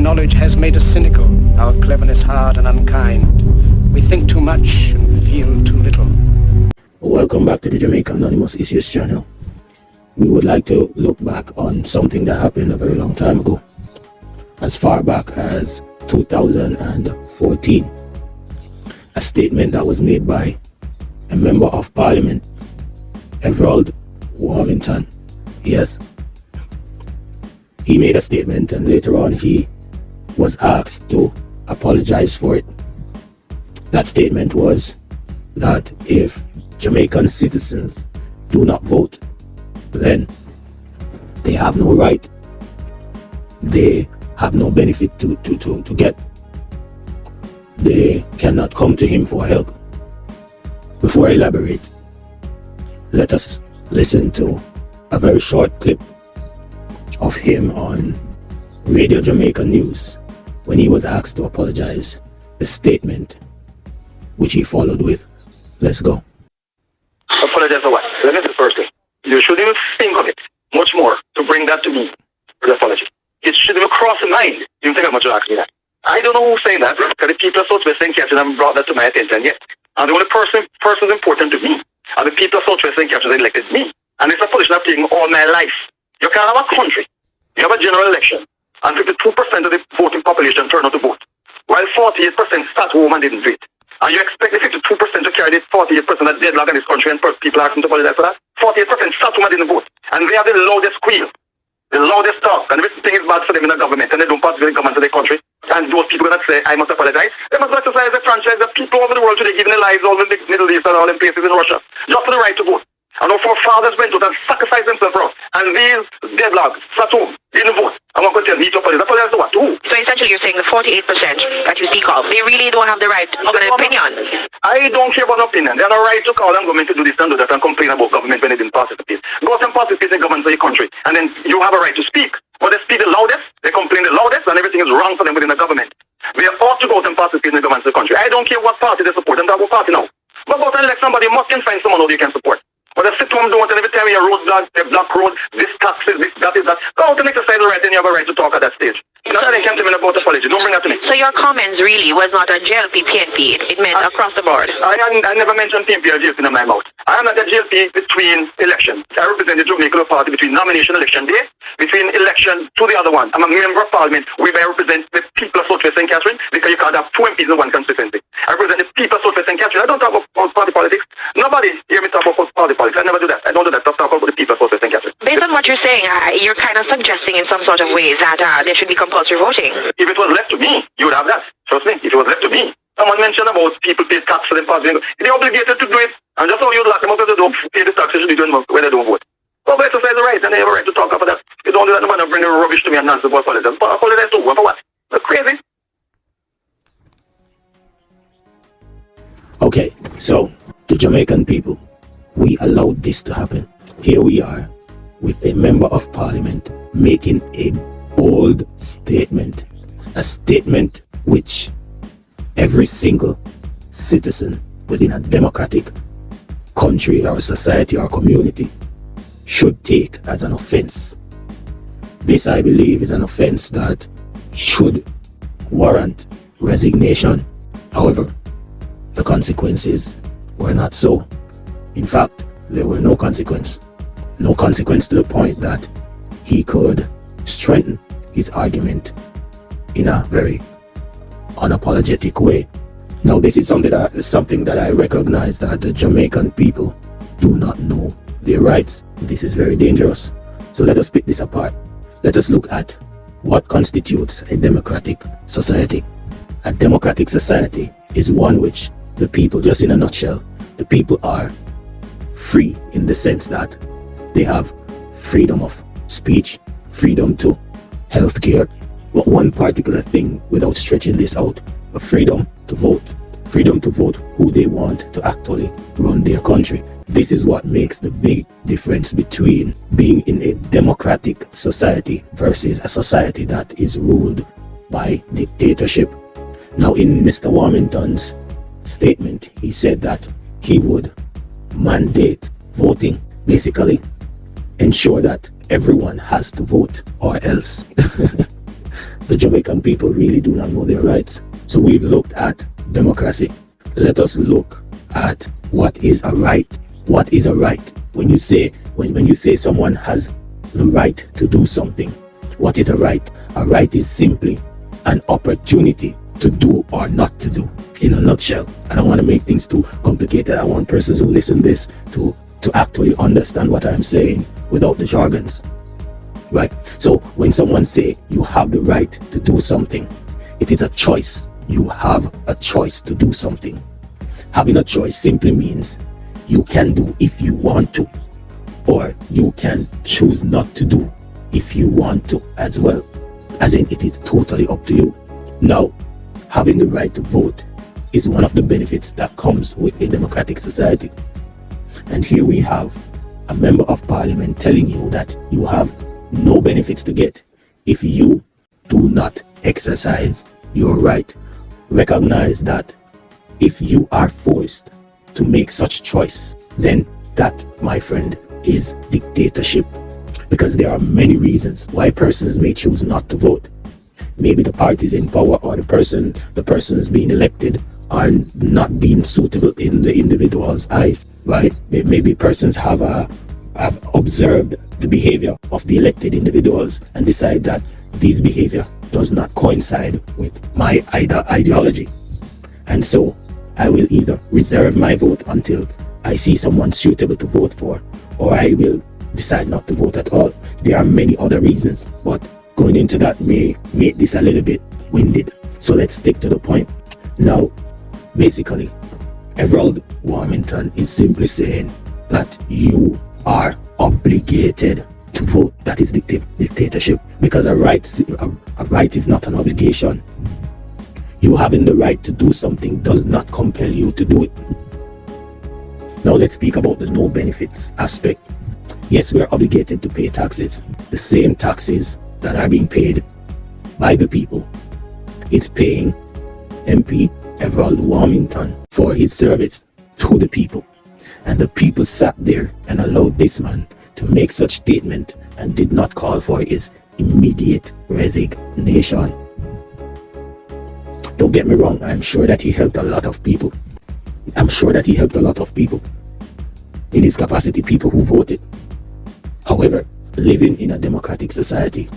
knowledge has made us cynical, our cleverness hard and unkind. We think too much and feel too little. Welcome back to the Jamaica Anonymous Issues channel. We would like to look back on something that happened a very long time ago, as far back as 2014. A statement that was made by a member of parliament, Everald Warmington. Yes, he made a statement and later on he was asked to apologize for it. That statement was that if Jamaican citizens do not vote, then they have no right, they have no benefit to get. They cannot come to him for help. Before I elaborate, let us listen to a very short clip of him on Radio Jamaica News when he was asked to apologize. The statement which he followed with. Let's go. Apologize for what? Let me say firstly, you shouldn't even think of it much more to bring that to me for the apology. It shouldn't even cross the mind. You think how much you ask me that. I don't know who's saying that, because the people of Southwest and Captain haven't brought that to my attention yet. And the only person important to me are the people of Southwest and Captain that elected me. And it's a position I've taken all my life. You can't have a country. You have a general election, and 52% of the voting population turn out to vote, while 48% sat home and didn't do it. And you expect the 52% to carry the 48% that deadlock in this country, and people ask them to apologize for that? 48% sat home and didn't vote. And they have the loudest squeal, the loudest talk, and everything is bad for them in the government, and they don't participate in the government of the country. And those people that say, I must apologize, they must exercise the franchise that people over the world today, giving their lives all in the Middle East and all in places in Russia, just for the right to vote. And our forefathers went out and sacrificed themselves for us. And these deadlocked sat home, didn't vote. And one could tell me to apologize. Apologize to what? To who? So essentially you're saying the 48% that you speak of, they really don't have the right of an opinion? I don't care about opinion. They have a right to call on government to do this and do that and complain about government when they didn't participate. Go out and participate in government of your country. And then you have a right to speak. But they speak the loudest, they complain the loudest, and everything is wrong for them within the government. They ought to go out and participate in the government of the country. I don't care what party they support. I'm talking about party now. But go out and elect somebody, you must can find someone who you can support. But they sit home, don't, and every time you roadblock, they block road, this taxes, this, that is that. Go out and exercise the right, and you have a right to talk at that stage. That's how they came to me about apology. Don't bring that to me. So your comments really was not a GLP, PNP, it meant across the board? I never mentioned PNP or GLP in my mouth. I am not a GLP between elections. I represent the Jamaican Party between nomination election day, between election to the other one. I'm a member of parliament whereby I represent the people of Southwest and Catherine, because you can't have two MPs in one constituency. I represent the people of Southwest and Catherine. I don't talk about party politics. Nobody hear me talk about party politics. I never do that. I don't do that. I talk about the people of Southwest and Catherine. Based on what you're saying, you're kind of suggesting in some sort of ways that there should be compulsory voting. If it was left to me, you would have that. Trust me, if it was left to me. Someone mentioned about people pay tax for them passing. They're obligated to do it. And just how you lock them up if they don't pay the tax, they should be doing when they don't vote. Well, they exercise the right, and they have a right to talk about that. You don't do that, nobody bring rubbish to me and nonsense about politics. Apologize to who? For what? That's crazy. Okay, so the Jamaican people, we allowed this to happen. Here we are with a member of parliament making a bold statement, a statement which every single citizen within a democratic country or society or community should take as an offense. This, I believe, is an offense that should warrant resignation. However, the consequences were not so. In fact, there were no consequence. No consequence to the point that he could strengthen his argument in a very unapologetic way. Now, this is something that I recognize, that the Jamaican people do not know their rights. This is very dangerous. So let us pick this apart. Let us look at what constitutes a democratic society. A democratic society is one which the people, just in a nutshell, the people are free in the sense that they have freedom of speech, freedom to healthcare, but one particular thing, without stretching this out, a freedom to vote who they want to actually run their country. This is what makes the big difference between being in a democratic society versus a society that is ruled by dictatorship. Now, in Mr. Warmington's statement, he said that he would mandate voting, basically ensure that everyone has to vote or else. The Jamaican people really do not know their rights. So we've looked at democracy. Let us look at what is a right. What is a right? When you say someone has the right to do something, what is a right? A right is simply an opportunity to do or not to do. In a nutshell, I don't want to make things too complicated. I want persons who listen this to actually understand what I'm saying without the jargons. Right? So when someone say you have the right to do something, it is a choice. You have a choice to do something. Having a choice simply means you can do if you want to, or you can choose not to do if you want to as well. As in, it is totally up to you. Now, having the right to vote is one of the benefits that comes with a democratic society. And here we have a member of parliament telling you that you have no benefits to get if you do not exercise your right. Recognize that if you are forced to make such choice, then that, my friend, is dictatorship. Because there are many reasons why persons may choose not to vote. Maybe the parties in power or the persons being elected are not deemed suitable in the individual's eyes, right? Maybe persons have observed the behavior of the elected individuals and decide that this behavior does not coincide with my ideology. And so I will either reserve my vote until I see someone suitable to vote for, or I will decide not to vote at all. There are many other reasons, but going into that may make this a little bit winded. So let's stick to the point. Now, basically, Everald Warmington is simply saying that you are obligated to vote. That is dictatorship, because a right is not an obligation. You having the right to do something does not compel you to do it. Now let's speak about the no benefits aspect. Yes, we are obligated to pay taxes. The same taxes that are being paid by the people is paying MP Everald Warmington for his service to the people. And the people sat there and allowed this man to make such statement and did not call for his immediate resignation. Don't get me wrong, I'm sure that he helped a lot of people. I'm sure that he helped a lot of people in his capacity, people who voted. However, living in a democratic society,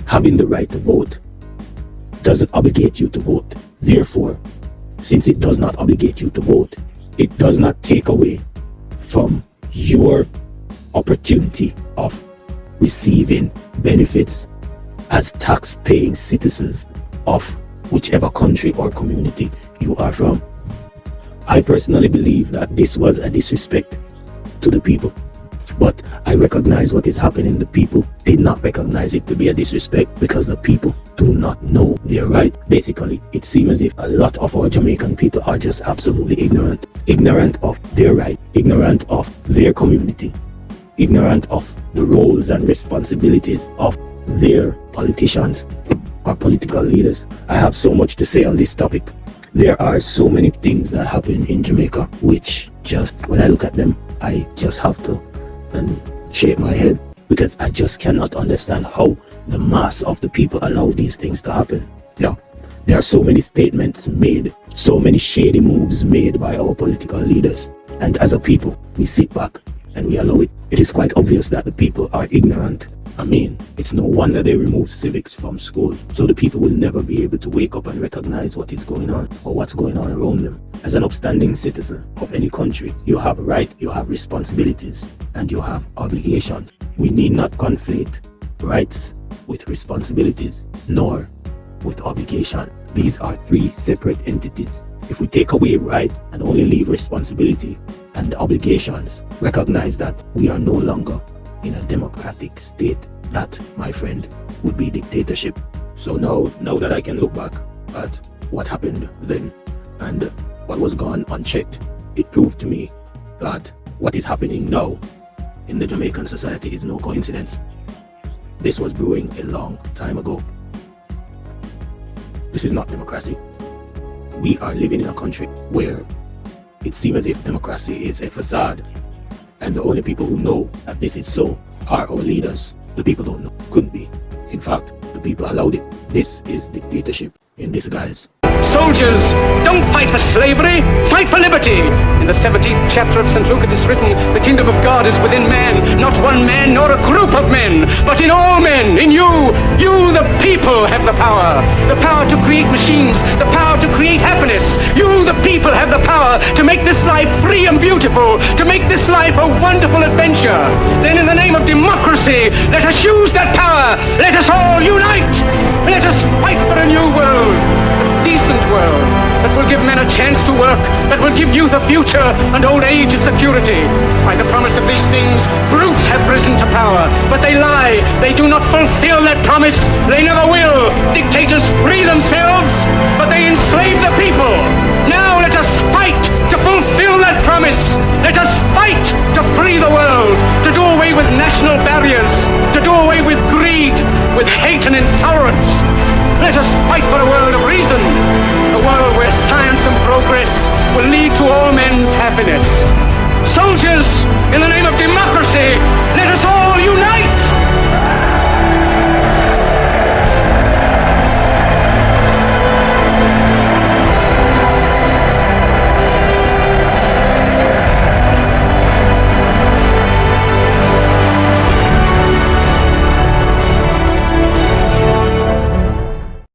having the right to vote doesn't obligate you to vote. Therefore, since it does not obligate you to vote, it does not take away from your opportunity of receiving benefits as tax-paying citizens of whichever country or community you are from. I personally believe that this was a disrespect to the people, but I recognize what is happening. The people did not recognize it to be a disrespect because the people do not know their right. Basically, it seems as if a lot of our Jamaican people are just absolutely ignorant of their right, ignorant of their community, ignorant of the roles and responsibilities of their politicians or political leaders. I have so much to say on this topic. There are so many things that happen in Jamaica which just, when I look at them, I just have to shake my head, because I just cannot understand how the mass of the people allow these things to happen. Yeah, there are so many statements made, so many shady moves made by our political leaders, and as a people we sit back and we allow it. It is quite obvious that the people are ignorant. I mean, it's no wonder they remove civics from school, so the people will never be able to wake up and recognize what is going on or what's going on around them. As an upstanding citizen of any country, you have rights, you have responsibilities, and you have obligations. We need not conflate rights with responsibilities, nor with obligation. These are three separate entities. If we take away right and only leave responsibility and obligations, recognize that we are no longer in a democratic state. That, my friend, would be dictatorship. So now that I can look back at what happened then and what was gone unchecked, it proved to me that what is happening now in the Jamaican society is no coincidence. This was brewing a long time ago. This is not democracy. We are living in a country where it seems as if democracy is a facade, and the only people who know that this is so are our leaders. The people don't know. Couldn't be. In fact, The people allowed it. This is dictatorship in disguise. Soldiers, don't fight for slavery, fight for liberty. In the 17th chapter of St. Luke it is written, the kingdom of God is within man, not one man nor a group of men, but in all men, in you. You, the people, have the power to create machines, the power to create happiness. You, the people, have the power to make this life free and beautiful, to make this life a wonderful adventure. Then in the name of democracy, let us use that power. Let us all unite. Let us fight for a new world. Decent world that will give men a chance to work, that will give youth a future and old age a security. By the promise of these things, brutes have risen to power, but they lie. They do not fulfill that promise. They never will. Dictators free themselves, but they enslave the people. Now let us fight to fulfill that promise. Let us fight to free the world, to do away with national barriers, to do away with greed, with hate and intolerance. Let us fight for a world of reason, a world where science and progress will lead to all men's happiness.